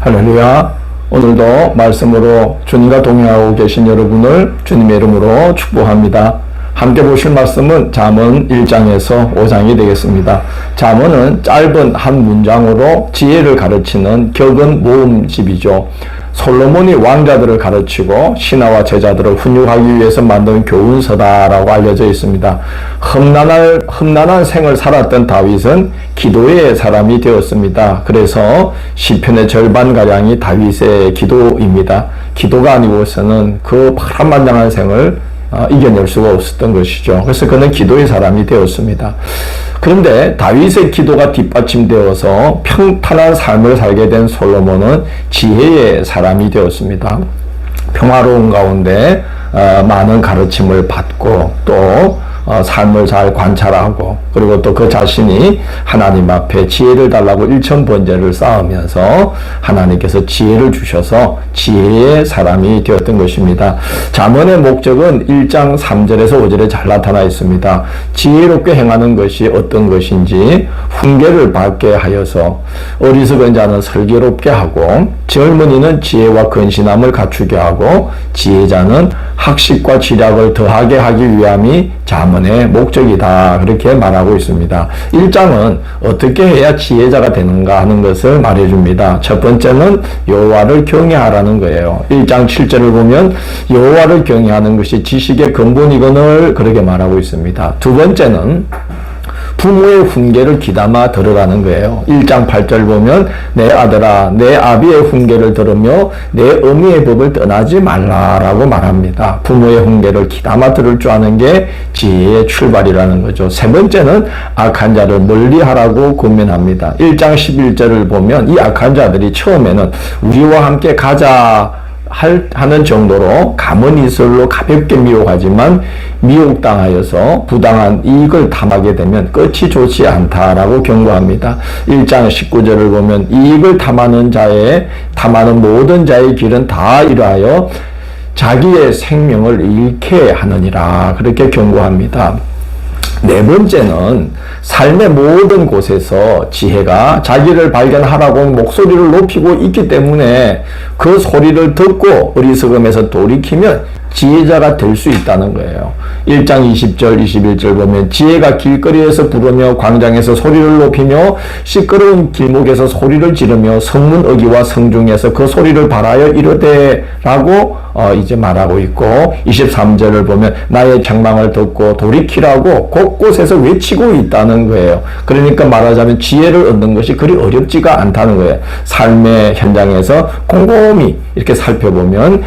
할렐루야. 오늘도 말씀으로 주님과 동행하고 계신 여러분을 주님의 이름으로 축복합니다. 함께 보실 말씀은 잠언 1장에서 5장이 되겠습니다. 잠언은 짧은 한 문장으로 지혜를 가르치는 격은 모음집이죠. 솔로몬이 왕자들을 가르치고 신하와 제자들을 훈육하기 위해서 만든 교훈서다라고 알려져 있습니다. 험난한 생을 살았던 다윗은 기도의 사람이 되었습니다. 그래서 시편의 절반가량이 다윗의 기도입니다. 기도가 아니고서는 그 파란만장한 생을 이겨낼 수가 없었던 것이죠. 그래서 그는 기도의 사람이 되었습니다. 그런데 다윗의 기도가 뒷받침되어서 평탄한 삶을 살게 된 솔로몬은 지혜의 사람이 되었습니다. 평화로운 가운데 많은 가르침을 받고 또 삶을 잘 관찰하고 그리고 또 그 자신이 하나님 앞에 지혜를 달라고 일천번제를 쌓으면서 하나님께서 지혜를 주셔서 지혜의 사람이 되었던 것입니다. 잠언의 목적은 1장 3절에서 5절에 잘 나타나 있습니다. 지혜롭게 행하는 것이 어떤 것인지 훈계를 받게 하여서 어리석은 자는 슬기롭게 하고 젊은이는 지혜와 근신함을 갖추게 하고 지혜자는 학식과 지략을 더하게 하기 위함이 잠언의 목적이다. 그렇게 말하고 있습니다. 1장은 어떻게 해야 지혜자가 되는가 하는 것을 말해줍니다. 첫 번째는 여호와를 경외하라는 거예요. 1장 7절을 보면 여호와를 경외하는 것이 지식의 근본이거늘 그렇게 말하고 있습니다. 두 번째는 부모의 훈계를 귀담아 들으라는 거예요. 1장 8절 보면 내 아들아 내 아비의 훈계를 들으며 내 어미의 법을 떠나지 말라라고 말합니다. 부모의 훈계를 귀담아 들을 줄 아는 게 지혜의 출발이라는 거죠. 세 번째는 악한 자를 멀리하라고 권면합니다. 1장 11절을 보면 이 악한 자들이 처음에는 우리와 함께 가자 하는 정도로 가문이설로 가볍게 미혹하지만 미혹당하여서 부당한 이익을 탐하게 되면 끝이 좋지 않다라고 경고합니다. 1장 19절을 보면 이익을 탐하는 모든 자의 길은 다 이러하여 자기의 생명을 잃게 하느니라 그렇게 경고합니다. 네 번째는 삶의 모든 곳에서 지혜가 자기를 발견하라고 목소리를 높이고 있기 때문에 그 소리를 듣고 어리석음에서 돌이키면 지혜자가 될 수 있다는 거예요. 1장 20절 21절 보면 지혜가 길거리에서 부르며 광장에서 소리를 높이며 시끄러운 길목에서 소리를 지르며 성문 어귀와 성중에서 그 소리를 발하여 이르되 라고 이제 말하고 있고 23절을 보면 나의 책망을 듣고 돌이키라고 곳곳에서 외치고 있다는 거예요. 그러니까 말하자면 지혜를 얻는 것이 그리 어렵지가 않다는 거예요. 삶의 현장에서 꼼꼼히 이렇게 살펴보면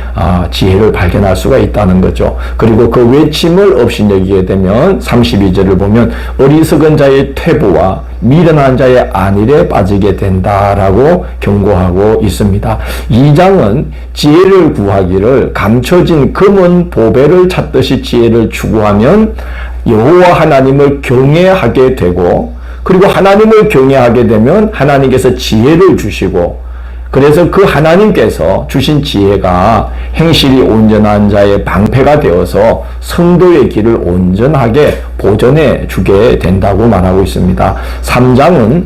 지혜를 발견할 수가 있다는 거죠. 그리고 그 외침을 업신여기게 되면 32절을 보면 어리석은 자의 퇴보와 미련한 자의 안일에 빠지게 된다라고 경고하고 있습니다. 2장은 지혜를 구하기를 감춰진 금은 보배를 찾듯이 지혜를 추구하면 여호와 하나님을 경외하게 되고 그리고 하나님을 경외하게 되면 하나님께서 지혜를 주시고 그래서 그 하나님께서 주신 지혜가 행실이 온전한 자의 방패가 되어서 성도의 길을 온전하게 보전해 주게 된다고 말하고 있습니다. 3장은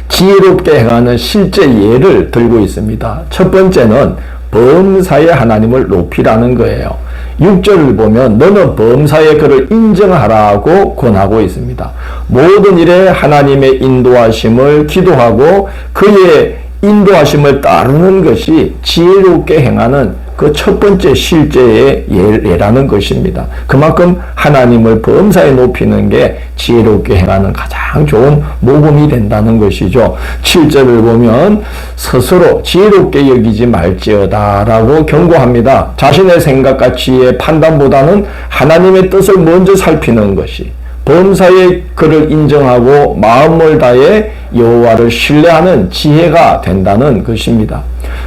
지혜롭게 행하는 실제 예를 들고 있습니다. 첫 번째는 범사에 하나님을 높이라는 거예요. 6절을 보면 너는 범사에 그를 인정하라고 권하고 있습니다. 모든 일에 하나님의 인도하심을 기도하고 그의 인도하심을 따르는 것이 지혜롭게 행하는 그 첫 번째 실제의 예라는 것입니다. 그만큼 하나님을 범사에 높이는 게 지혜롭게 행하는 가장 좋은 모범이 된다는 것이죠. 7절을 보면 스스로 지혜롭게 여기지 말지어다 라고 경고합니다. 자신의 생각과 지혜의 판단보다는 하나님의 뜻을 먼저 살피는 것이 범사에 그를 인정하고 마음을 다해 여호와를 신뢰하는 지혜가 된다는 것입니다.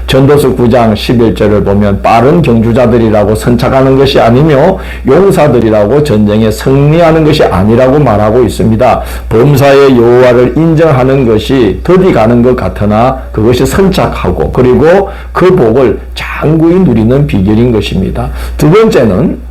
전도서 9장 11절을 보면 빠른 경주자들이라고 선착하는 것이 아니며 용사들이라고 전쟁에 승리하는 것이 아니라고 말하고 있습니다. 범사에 여호와를 인정하는 것이 더디 가는 것 같으나 그것이 선착하고 그리고 그 복을 장구히 누리는 비결인 것입니다. 두 번째는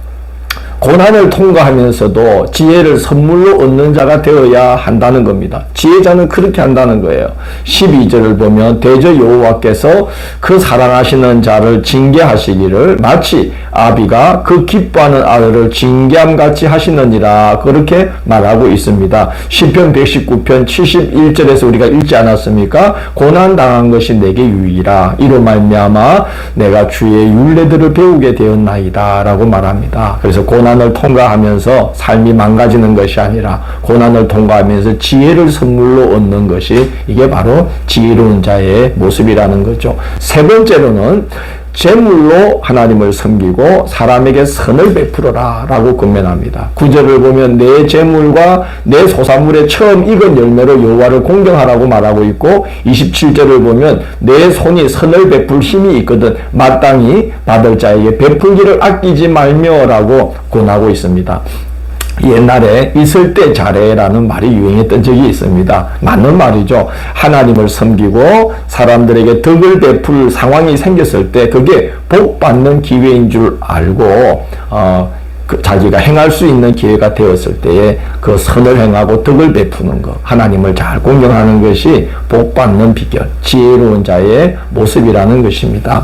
고난을 통과하면서도 지혜를 선물로 얻는 자가 되어야 한다는 겁니다. 지혜자는 그렇게 한다는 거예요. 12절을 보면 대저 여호와께서 그 사랑하시는 자를 징계하시기를 마치 아비가 그 기뻐하는 아들을 징계함같이 하시느니라, 그렇게 말하고 있습니다. 시편 119편 71절에서 우리가 읽지 않았습니까? 고난당한 것이 내게 유익이라, 이로 말미암아 내가 주의 율례들을 배우게 되었나이다 라고 말합니다. 그래서 고난을 통과하면서 삶이 망가지는 것이 아니라 고난을 통과하면서 지혜를 선물로 얻는 것이, 이게 바로 지혜로운 자의 모습이라는 거죠. 세 번째로는 재물로 하나님을 섬기고 사람에게 선을 베풀어라 라고 권면합니다. 9절을 보면 내 재물과 내 소산물에 처음 익은 열매로 여호와를 공경하라고 말하고 있고, 27절을 보면 내 손이 선을 베풀 힘이 있거든 마땅히 받을 자에게 베풀기를 아끼지 말며 라고 권하고 있습니다. 옛날에 있을 때 잘해라는 말이 유행했던 적이 있습니다. 맞는 말이죠. 하나님을 섬기고 사람들에게 덕을 베풀 상황이 생겼을 때 그게 복 받는 기회인 줄 알고 자기가 행할 수 있는 기회가 되었을 때에 그 선을 행하고 덕을 베푸는 것, 하나님을 잘 공경하는 것이 복 받는 비결, 지혜로운 자의 모습이라는 것입니다.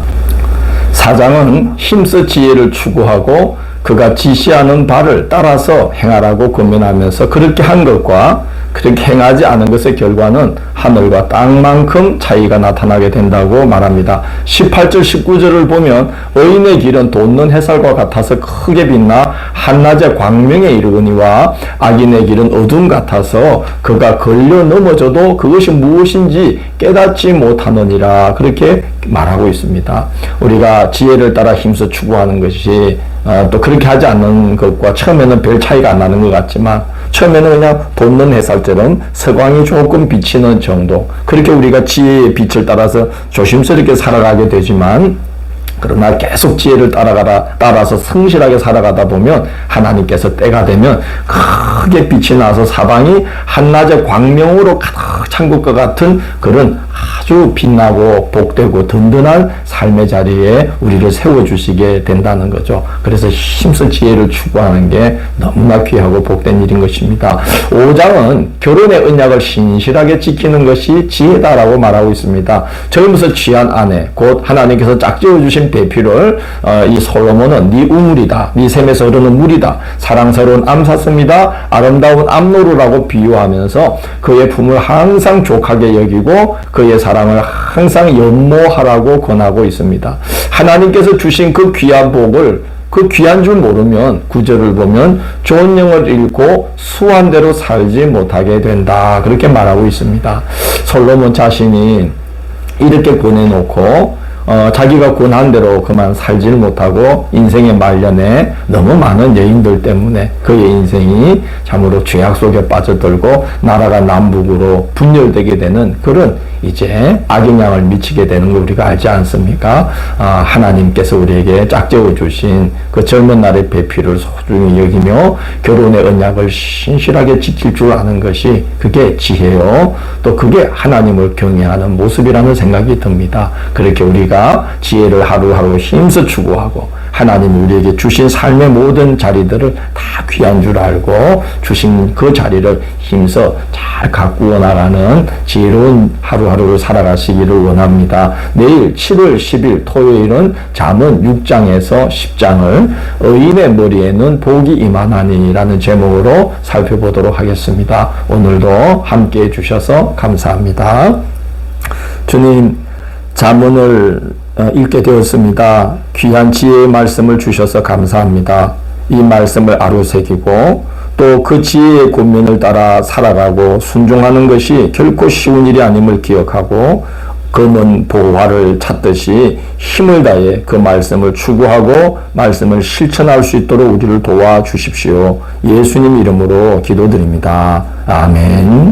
사장은 힘써 지혜를 추구하고 그가 지시하는 바를 따라서 행하라고 권면하면서 그렇게 한 것과 그렇게 행하지 않은 것의 결과는 하늘과 땅만큼 차이가 나타나게 된다고 말합니다. 18절 19절을 보면 의인의 길은 돋는 햇살과 같아서 크게 빛나 한낮에 광명에 이르거니와 악인의 길은 어둠 같아서 그가 걸려 넘어져도 그것이 무엇인지 깨닫지 못하느니라, 그렇게 말하고 있습니다. 우리가 지혜를 따라 힘써 추구하는 것이 또 그렇게 하지 않는 것과 처음에는 별 차이가 안 나는 것 같지만, 처음에는 그냥 돋는 햇살처럼 서광이 조금 비치는 정도, 그렇게 우리가 지혜의 빛을 따라서 조심스럽게 살아가게 되지만, 그러나 계속 지혜를 따라서 성실하게 살아가다 보면 하나님께서 때가 되면 크게 빛이 나서 사방이 한낮의 광명으로 가득 찬 것과 같은 그런 아주 빛나고 복되고 든든한 삶의 자리에 우리를 세워주시게 된다는 거죠. 그래서 힘써 지혜를 추구하는 게 너무나 귀하고 복된 일인 것입니다. 5장은 결혼의 언약을 신실하게 지키는 것이 지혜다라고 말하고 있습니다. 젊어서 취한 아내, 곧 하나님께서 짝지어 주신 배필을 이 솔로몬은 네 우물이다, 네 샘에서 흐르는 물이다, 사랑스러운 암사슴이다, 아름다운 암노루라고 비유하면서 그의 품을 항상 족하게 여기고 그의 사랑을 항상 연모하라고 권하고 있습니다. 하나님께서 주신 그 귀한 복을, 그 귀한 줄 모르면 9절을 보면 좋은 영을 잃고 수한 대로 살지 못하게 된다, 그렇게 말하고 있습니다. 솔로몬 자신이 이렇게 권해놓고 자기가 권한 대로 그만 살지를 못하고 인생의 말년에 너무 많은 여인들 때문에 그의 인생이 참으로 죄악 속에 빠져들고 나라가 남북으로 분열되게 되는 그런 이제 악영향을 미치게 되는 걸 우리가 알지 않습니까? 하나님께서 우리에게 짝지어 주신 그 젊은 날의 배필을 소중히 여기며 결혼의 언약을 신실하게 지킬 줄 아는 것이 그게 지혜요, 또 그게 하나님을 경외하는 모습이라는 생각이 듭니다. 그렇게 우리가 지혜를 하루하루 힘써 추구하고 하나님이 우리에게 주신 삶의 모든 자리들을 다 귀한 줄 알고 주신 그 자리를 힘써 잘 가꾸어 나가는 지혜로운 하루하루를 살아가시기를 원합니다. 내일 7월 10일 토요일은 잠언 6장에서 10장을 의인의 머리에는 복이 임하나니라는 제목으로 살펴보도록 하겠습니다. 오늘도 함께해 주셔서 감사합니다. 주님, 잠언을 읽게 되었습니다. 귀한 지혜의 말씀을 주셔서 감사합니다. 이 말씀을 아루새기고 또 그 지혜의 권면을 따라 살아가고 순종하는 것이 결코 쉬운 일이 아님을 기억하고 검은 보화를 찾듯이 힘을 다해 그 말씀을 추구하고 말씀을 실천할 수 있도록 우리를 도와주십시오. 예수님 이름으로 기도드립니다. 아멘.